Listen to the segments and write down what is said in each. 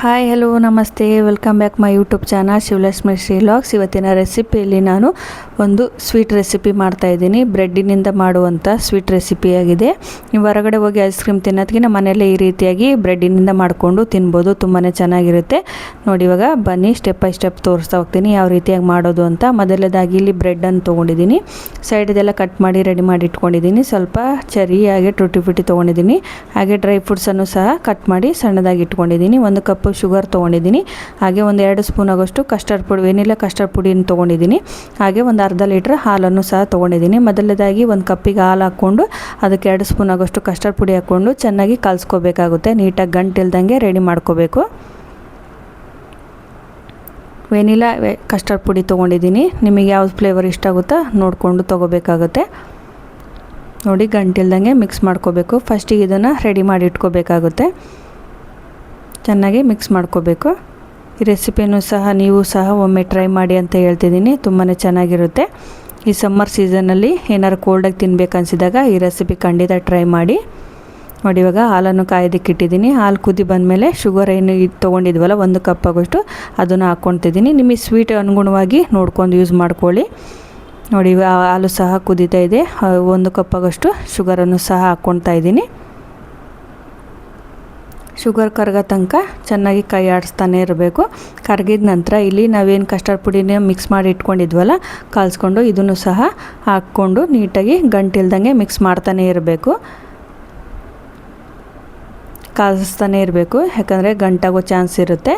Hi hello namaste, welcome back my YouTube channel Shivalakshmi Shri vlogs. ಇವತ್ತಿನ ರೆಸಿಪಿಯಲ್ಲಿ ನಾನು ಒಂದು ಸ್ವೀಟ್ ರೆಸಿಪಿ ಮಾಡ್ತಾಯಿದ್ದೀನಿ. ಬ್ರೆಡ್ಡಿನಿಂದ ಮಾಡುವಂಥ ಸ್ವೀಟ್ ರೆಸಿಪಿಯಾಗಿದೆ. ನೀವು ಹೊರಗಡೆ ಹೋಗಿ ಐಸ್ ಕ್ರೀಮ್ ತಿನ್ನೋದಕ್ಕಿಂತ ಮನೆಯಲ್ಲೇ ಈ ರೀತಿಯಾಗಿ ಬ್ರೆಡ್ಡಿನಿಂದ ಮಾಡಿಕೊಂಡು ತಿನ್ಬೋದು. ತುಂಬಾ ಚೆನ್ನಾಗಿರುತ್ತೆ. ನೋಡಿ, ಇವಾಗ ಬನ್ನಿ ಸ್ಟೆಪ್ ಬೈ ಸ್ಟೆಪ್ ತೋರಿಸ್ತಾ ಹೋಗ್ತೀನಿ ಯಾವ ರೀತಿಯಾಗಿ ಮಾಡೋದು ಅಂತ. ಮೊದಲನೇದಾಗಿ ಇಲ್ಲಿ ಬ್ರೆಡ್ಡನ್ನು ತೊಗೊಂಡಿದ್ದೀನಿ. ಸೈಡ್ದೆಲ್ಲ ಕಟ್ ಮಾಡಿ ರೆಡಿ ಮಾಡಿ ಇಟ್ಕೊಂಡಿದ್ದೀನಿ. ಸ್ವಲ್ಪ ಚೆರಿ ಹಾಗೆ ಟುಟಿ ಫುಟಿ ತೊಗೊಂಡಿದ್ದೀನಿ. ಹಾಗೆ ಡ್ರೈ ಫ್ರೂಟ್ಸನ್ನು ಸಹ ಕಟ್ ಮಾಡಿ ಸಣ್ಣದಾಗಿ ಇಟ್ಕೊಂಡಿದ್ದೀನಿ. 1 ಕಪ್ ಶುಗರ್ ತೊಗೊಂಡಿದ್ದೀನಿ. ಹಾಗೆ 1-2 ಸ್ಪೂನ್ ಆಗೋಷ್ಟು ಕಸ್ಟರ್ಡ್ ಪುಡಿ, ವೆನಿಲಾ ಕಸ್ಟರ್ಡ್ ಪುಡಿನ ತೊಗೊಂಡಿದ್ದೀನಿ. ಹಾಗೆ 1/2 ಲೀಟ್ರ್ ಹಾಲನ್ನು ಸಹ ತೊಗೊಂಡಿದ್ದೀನಿ. ಮೊದಲನೇದಾಗಿ 1 ಕಪ್ಪಿಗೆ ಹಾಲು ಹಾಕ್ಕೊಂಡು ಅದಕ್ಕೆ 2 ಸ್ಪೂನ್ ಆಗೋಷ್ಟು ಕಸ್ಟರ್ಡ್ ಪುಡಿ ಹಾಕ್ಕೊಂಡು ಚೆನ್ನಾಗಿ ಕಲಿಸ್ಕೋಬೇಕಾಗುತ್ತೆ. ನೀಟಾಗಿ ಗಂಟಿಲ್ದಂಗೆ ರೆಡಿ ಮಾಡ್ಕೋಬೇಕು. ವೆನಿಲಾ ಕಸ್ಟರ್ಡ್ ಪುಡಿ ತೊಗೊಂಡಿದ್ದೀನಿ. ನಿಮಗೆ ಯಾವ್ದು ಫ್ಲೇವರ್ ಇಷ್ಟ ಆಗುತ್ತೋ ನೋಡಿಕೊಂಡು ತೊಗೋಬೇಕಾಗುತ್ತೆ. ನೋಡಿ, ಗಂಟಿಲ್ದಂಗೆ ಮಿಕ್ಸ್ ಮಾಡ್ಕೋಬೇಕು. ಫಸ್ಟಿಗೆ ಇದನ್ನು ರೆಡಿ ಮಾಡಿ ಇಟ್ಕೋಬೇಕಾಗುತ್ತೆ. ಚೆನ್ನಾಗಿ ಮಿಕ್ಸ್ ಮಾಡ್ಕೋಬೇಕು. ಈ ರೆಸಿಪಿನೂ ಸಹ ನೀವು ಸಹ ಒಮ್ಮೆ ಟ್ರೈ ಮಾಡಿ ಅಂತ ಹೇಳ್ತಿದ್ದೀನಿ. ತುಂಬಾ ಚೆನ್ನಾಗಿರುತ್ತೆ. ಈ ಸಮ್ಮರ್ ಸೀಸನಲ್ಲಿ ಏನಾರು ಕೋಲ್ಡಾಗಿ ತಿನ್ಬೇಕನ್ಸಿದಾಗ ಈ ರೆಸಿಪಿ ಖಂಡಿತ ಟ್ರೈ ಮಾಡಿ. ನೋಡಿ, ಇವಾಗ ಹಾಲನ್ನು ಕಾಯೋದಕ್ಕೆ ಇಟ್ಟಿದ್ದೀನಿ. ಹಾಲು ಕುದಿ ಬಂದಮೇಲೆ ಶುಗರ್ ಏನು ತೊಗೊಂಡಿದ್ವಲ್ಲ 1 ಕಪ್ ಆಗೋಷ್ಟು ಅದನ್ನು ಹಾಕ್ಕೊತಿದ್ದೀನಿ. ನಿಮಗೆ ಸ್ವೀಟ್ ಅನುಗುಣವಾಗಿ ನೋಡ್ಕೊಂಡು ಯೂಸ್ ಮಾಡ್ಕೊಳ್ಳಿ. ನೋಡಿ, ಹಾಲು ಸಹ ಕುದೀತಾ ಇದೆ. 1 ಕಪ್ ಆಗೋಷ್ಟು ಶುಗರನ್ನು ಸಹ ಹಾಕ್ಕೊಳ್ತಾ ಇದ್ದೀನಿ. ಶುಗರ್ ಕರಗೋ ತನಕ ಚೆನ್ನಾಗಿ ಕೈ ಆಡಿಸ್ತಾನೆ ಇರಬೇಕು. ಕರಗಿದ ನಂತರ ಇಲ್ಲಿ ನಾವೇನು ಕಸ್ಟರ್ಡ್ ಪುಡಿನ ಮಿಕ್ಸ್ ಮಾಡಿ ಇಟ್ಕೊಂಡಿದ್ವಲ್ಲ ಕಲಿಸ್ಕೊಂಡು ಇದನ್ನು ಸಹ ಹಾಕ್ಕೊಂಡು ನೀಟಾಗಿ ಗಂಟಿಲ್ದಂಗೆ ಮಿಕ್ಸ್ ಮಾಡ್ತಾನೆ ಇರಬೇಕು. ಕಾಲಿಸ್ತಾನೆ ಇರಬೇಕು, ಯಾಕಂದರೆ ಗಂಟಾಗೋ ಚಾನ್ಸ್ ಇರುತ್ತೆ,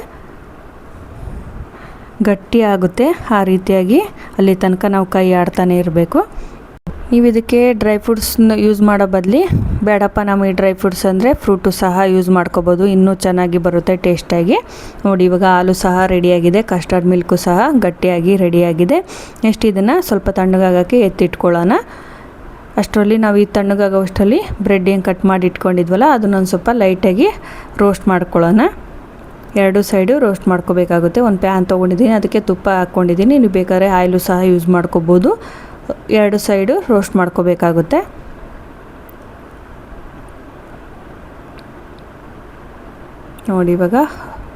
ಗಟ್ಟಿ ಆಗುತ್ತೆ. ಆ ರೀತಿಯಾಗಿ ಅಲ್ಲಿ ತನಕ ನಾವು ಕೈ ಆಡ್ತಾನೆ ಇರಬೇಕು. ನೀವು ಇದಕ್ಕೆ ಡ್ರೈ ಫ್ರೂಟ್ಸ್ನ ಯೂಸ್ ಮಾಡೋ ಬದಲಿ ಬೇಡಪ್ಪ ನಮಗೆ ಡ್ರೈ ಫ್ರೂಟ್ಸ್ ಅಂದರೆ ಫ್ರೂಟು ಸಹ ಯೂಸ್ ಮಾಡ್ಕೋಬೋದು, ಇನ್ನೂ ಚೆನ್ನಾಗಿ ಬರುತ್ತೆ ಟೇಸ್ಟಾಗಿ. ನೋಡಿ, ಇವಾಗ ಹಾಲು ಸಹ ರೆಡಿಯಾಗಿದೆ. ಕಸ್ಟರ್ಡ್ ಮಿಲ್ಕು ಸಹ ಗಟ್ಟಿಯಾಗಿ ರೆಡಿಯಾಗಿದೆ. ನೆಕ್ಸ್ಟ್ ಇದನ್ನು ಸ್ವಲ್ಪ ತಣ್ಣಗಾಗೋಕ್ಕೆ ಎತ್ತಿಟ್ಕೊಳ್ಳೋಣ. ಅಷ್ಟರಲ್ಲಿ ನಾವು ಈ ತಣ್ಣಗಾಗೋಷ್ಟರಲ್ಲಿ ಬ್ರೆಡ್ ಏನು ಕಟ್ ಮಾಡಿ ಇಟ್ಕೊಂಡಿದ್ವಲ್ಲ ಅದನ್ನೊಂದು ಸ್ವಲ್ಪ ಲೈಟಾಗಿ ರೋಸ್ಟ್ ಮಾಡ್ಕೊಳ್ಳೋಣ. 2 ಸೈಡು ರೋಸ್ಟ್ ಮಾಡ್ಕೋಬೇಕಾಗುತ್ತೆ. ಒಂದು ಪ್ಯಾನ್ ತೊಗೊಂಡಿದ್ದೀನಿ, ಅದಕ್ಕೆ ತುಪ್ಪ ಹಾಕ್ಕೊಂಡಿದ್ದೀನಿ. ನೀವು ಬೇಕಾದ್ರೆ ಆಯಿಲು ಸಹ ಯೂಸ್ ಮಾಡ್ಕೋಬೋದು. 2 ಸೈಡು ರೋಸ್ಟ್ ಮಾಡ್ಕೋಬೇಕಾಗುತ್ತೆ. ನೋಡಿ, ಇವಾಗ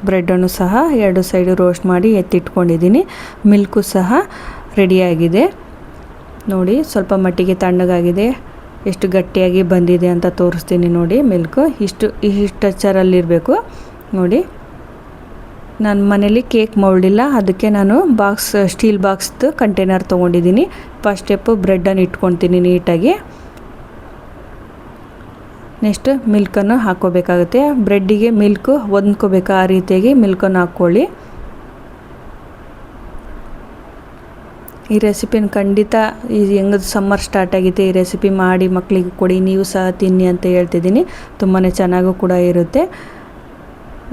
ಬ್ರೆಡ್ಡನ್ನು ಸಹ 2 ಸೈಡು ರೋಸ್ಟ್ ಮಾಡಿ ಎತ್ತಿಟ್ಕೊಂಡಿದ್ದೀನಿ. ಮಿಲ್ಕು ಸಹ ರೆಡಿಯಾಗಿದೆ. ನೋಡಿ, ಸ್ವಲ್ಪ ಮಟ್ಟಿಗೆ ತಣ್ಣಗಾಗಿದೆ. ಎಷ್ಟು ಗಟ್ಟಿಯಾಗಿ ಬಂದಿದೆ ಅಂತ ತೋರಿಸ್ತೀನಿ. ನೋಡಿ, ಮಿಲ್ಕು ಇಷ್ಟು ಟೆಕ್ಸ್ಚರಲ್ಲಿರಬೇಕು. ನೋಡಿ, ನಾನು ಮನೇಲಿ ಕೇಕ್ ಮೌಲ್ಡಿಲ್ಲ, ಅದಕ್ಕೆ ನಾನು ಸ್ಟೀಲ್ ಬಾಕ್ಸ್ದು ಕಂಟೈನರ್ ತೊಗೊಂಡಿದ್ದೀನಿ. ಫಸ್ಟ್ ಸ್ಟೆಪ್ಪು ಬ್ರೆಡ್ಡನ್ನು ಇಟ್ಕೊತೀನಿ ನೀಟಾಗಿ. ನೆಕ್ಸ್ಟ್ ಮಿಲ್ಕನ್ನು ಹಾಕ್ಕೋಬೇಕಾಗುತ್ತೆ. ಬ್ರೆಡ್ಡಿಗೆ ಮಿಲ್ಕು ಹೊಂದ್ಕೋಬೇಕು, ಆ ರೀತಿಯಾಗಿ ಮಿಲ್ಕನ್ನು ಹಾಕ್ಕೊಳ್ಳಿ. ಈ ರೆಸಿಪಿನ ಖಂಡಿತ ಹೆಂಗೆ ಸಮ್ಮರ್ ಸ್ಟಾರ್ಟ್ ಆಗಿದೆ, ಈ ರೆಸಿಪಿ ಮಾಡಿ ಮಕ್ಕಳಿಗೆ ಕೊಡಿ, ನೀವು ಸಹ ತಿನ್ನಿ ಅಂತ ಹೇಳ್ತಿದ್ದೀನಿ. ತುಂಬಾ ಚೆನ್ನಾಗೂ ಕೂಡ ಇರುತ್ತೆ.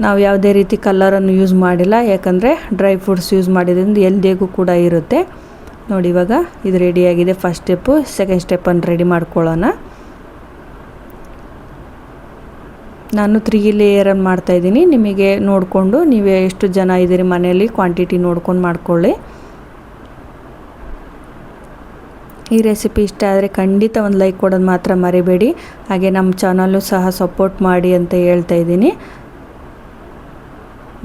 ನಾವು ಯಾವುದೇ ರೀತಿ ಕಲರನ್ನು ಯೂಸ್ ಮಾಡಿಲ್ಲ, ಯಾಕಂದರೆ ಡ್ರೈ ಫ್ರೂಟ್ಸ್ ಯೂಸ್ ಮಾಡಿದ್ರಿಂದ ಹೆಲ್ದಿಯಾಗೂ ಕೂಡ ಇರುತ್ತೆ. ನೋಡಿ, ಇವಾಗ ಇದು ರೆಡಿಯಾಗಿದೆ ಫಸ್ಟ್ ಸ್ಟೆಪ್ಪು. ಸೆಕೆಂಡ್ ಸ್ಟೆಪ್ಪನ್ನು ರೆಡಿ ಮಾಡ್ಕೊಳ್ಳೋಣ. ನಾನು 3 ಲೇಯರನ್ನು ಮಾಡ್ತಾಯಿದ್ದೀನಿ. ನಿಮಗೆ ನೋಡಿಕೊಂಡು ನೀವು ಎಷ್ಟು ಜನ ಇದ್ದೀರಿ ಮನೆಯಲ್ಲಿ ಕ್ವಾಂಟಿಟಿ ನೋಡ್ಕೊಂಡು ಮಾಡ್ಕೊಳ್ಳಿ. ಈ ರೆಸಿಪಿ ಇಷ್ಟ ಆದರೆ ಖಂಡಿತ ಒಂದು ಲೈಕ್ ಕೊಡೋದು ಮಾತ್ರ ಮರಿಬೇಡಿ. ಹಾಗೆ ನಮ್ಮ ಚಾನಲ್ಲು ಸಹ ಸಪೋರ್ಟ್ ಮಾಡಿ ಅಂತ ಹೇಳ್ತಾ ಇದ್ದೀನಿ.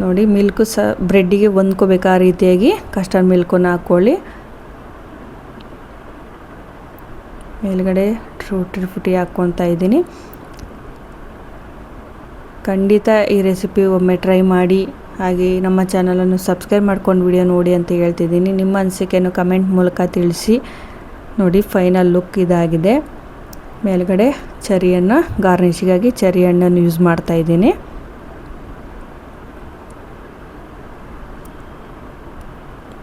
ನೋಡಿ, ಮಿಲ್ಕು ಸಹ ಬ್ರೆಡ್ಡಿಗೆ ಹೊಂದ್ಕೋಬೇಕು, ಆ ರೀತಿಯಾಗಿ ಕಸ್ಟರ್ಡ್ ಮಿಲ್ಕನ್ನು ಹಾಕ್ಕೊಳ್ಳಿ. ಮೇಲ್ಗಡೆ ಟೂಟಿ ಫುಟಿ ಹಾಕ್ಕೊತಾ ಇದ್ದೀನಿ. ಖಂಡಿತ ಈ ರೆಸಿಪಿ ಒಮ್ಮೆ ಟ್ರೈ ಮಾಡಿ. ಹಾಗೆ ನಮ್ಮ ಚಾನಲನ್ನು ಸಬ್ಸ್ಕ್ರೈಬ್ ಮಾಡ್ಕೊಂಡು ವಿಡಿಯೋ ನೋಡಿ ಅಂತ ಹೇಳ್ತಿದ್ದೀನಿ. ನಿಮ್ಮ ಅನಿಸಿಕೆಯನ್ನು ಕಮೆಂಟ್ ಮೂಲಕ ತಿಳಿಸಿ. ನೋಡಿ, ಫೈನಲ್ ಲುಕ್ ಇದಾಗಿದೆ. ಮೇಲ್ಗಡೆ ಚೆರಿಯನ್ನು ಗಾರ್ನಿಷಿಗಾಗಿ ಚೆರಿ ಹಣ್ಣನ್ನು ಯೂಸ್ ಮಾಡ್ತಾಯಿದ್ದೀನಿ.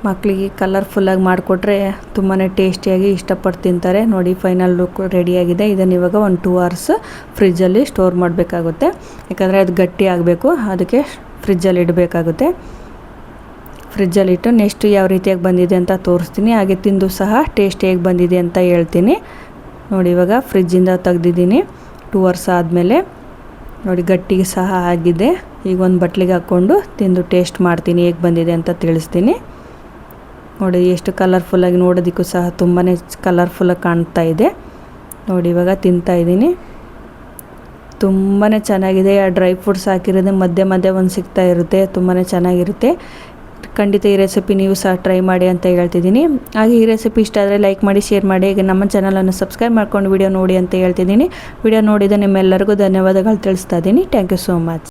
ಮಕ್ಕಳಿಗೆ ಕಲರ್ಫುಲ್ಲಾಗಿ ಮಾಡಿಕೊಟ್ರೆ ತುಂಬಾ ಟೇಸ್ಟಿಯಾಗಿ ಇಷ್ಟಪಟ್ಟು ತಿಂತಾರೆ. ನೋಡಿ, ಫೈನಲ್ ಲುಕ್ ರೆಡಿಯಾಗಿದೆ. ಇದನ್ನು ಇವಾಗ 1-2 ಅವರ್ಸ್ ಫ್ರಿಜ್ಜಲ್ಲಿ ಸ್ಟೋರ್ ಮಾಡಬೇಕಾಗುತ್ತೆ, ಯಾಕಂದರೆ ಅದು ಗಟ್ಟಿ ಆಗಬೇಕು. ಅದಕ್ಕೆ ಫ್ರಿಜ್ಜಲ್ಲಿ ಇಡಬೇಕಾಗುತ್ತೆ. ಫ್ರಿಜ್ಜಲ್ಲಿಟ್ಟು ನೆಕ್ಸ್ಟ್ ಯಾವ ರೀತಿಯಾಗಿ ಬಂದಿದೆ ಅಂತ ತೋರಿಸ್ತೀನಿ. ಹಾಗೆ ತಿಂದು ಸಹ ಟೇಸ್ಟ್ ಹೇಗೆ ಬಂದಿದೆ ಅಂತ ಹೇಳ್ತೀನಿ. ನೋಡಿ, ಇವಾಗ ಫ್ರಿಜ್ಜಿಂದ ತೆಗ್ದಿದ್ದೀನಿ 2 ಅವರ್ಸ್ ಆದಮೇಲೆ. ನೋಡಿ, ಗಟ್ಟಿಗೆ ಸಹ ಆಗಿದೆ. ಈಗ ಒಂದು ಬಟ್ಲಿಗೆ ಹಾಕ್ಕೊಂಡು ತಿಂದು ಟೇಸ್ಟ್ ಮಾಡ್ತೀನಿ, ಹೇಗೆ ಬಂದಿದೆ ಅಂತ ತಿಳಿಸ್ತೀನಿ. ನೋಡಿ, ಎಷ್ಟು ಕಲರ್ಫುಲ್ಲಾಗಿ, ನೋಡೋದಕ್ಕೂ ಸಹ ತುಂಬಾ ಕಲರ್ಫುಲ್ಲಾಗಿ ಕಾಣ್ತಾ ಇದೆ. ನೋಡಿ, ಇವಾಗ ತಿಂತಾಯಿದ್ದೀನಿ. ತುಂಬಾ ಚೆನ್ನಾಗಿದೆ. ಆ ಡ್ರೈ ಫ್ರೂಟ್ಸ್ ಹಾಕಿರೋದು ಮಧ್ಯೆ ಮಧ್ಯೆ ಒಂದು ಸಿಗ್ತಾ ಇರುತ್ತೆ, ತುಂಬಾ ಚೆನ್ನಾಗಿರುತ್ತೆ. ಖಂಡಿತ ಈ ರೆಸಿಪಿ ನೀವು ಸಹ ಟ್ರೈ ಮಾಡಿ ಅಂತ ಹೇಳ್ತಿದ್ದೀನಿ. ಹಾಗೆ ಈ ರೆಸಿಪಿ ಇಷ್ಟ ಆದರೆ ಲೈಕ್ ಮಾಡಿ, ಶೇರ್ ಮಾಡಿ, ಹಾಗೆ ನಮ್ಮ ಚಾನಲನ್ನು ಸಬ್ಸ್ಕ್ರೈಬ್ ಮಾಡ್ಕೊಂಡು ವಿಡಿಯೋ ನೋಡಿ ಅಂತ ಹೇಳ್ತಿದ್ದೀನಿ. ವಿಡಿಯೋ ನೋಡಿದ ನಿಮ್ಮೆಲ್ಲರಿಗೂ ಧನ್ಯವಾದಗಳು ತಿಳಿಸ್ತಾ ಇದ್ದೀನಿ. Thank you so much.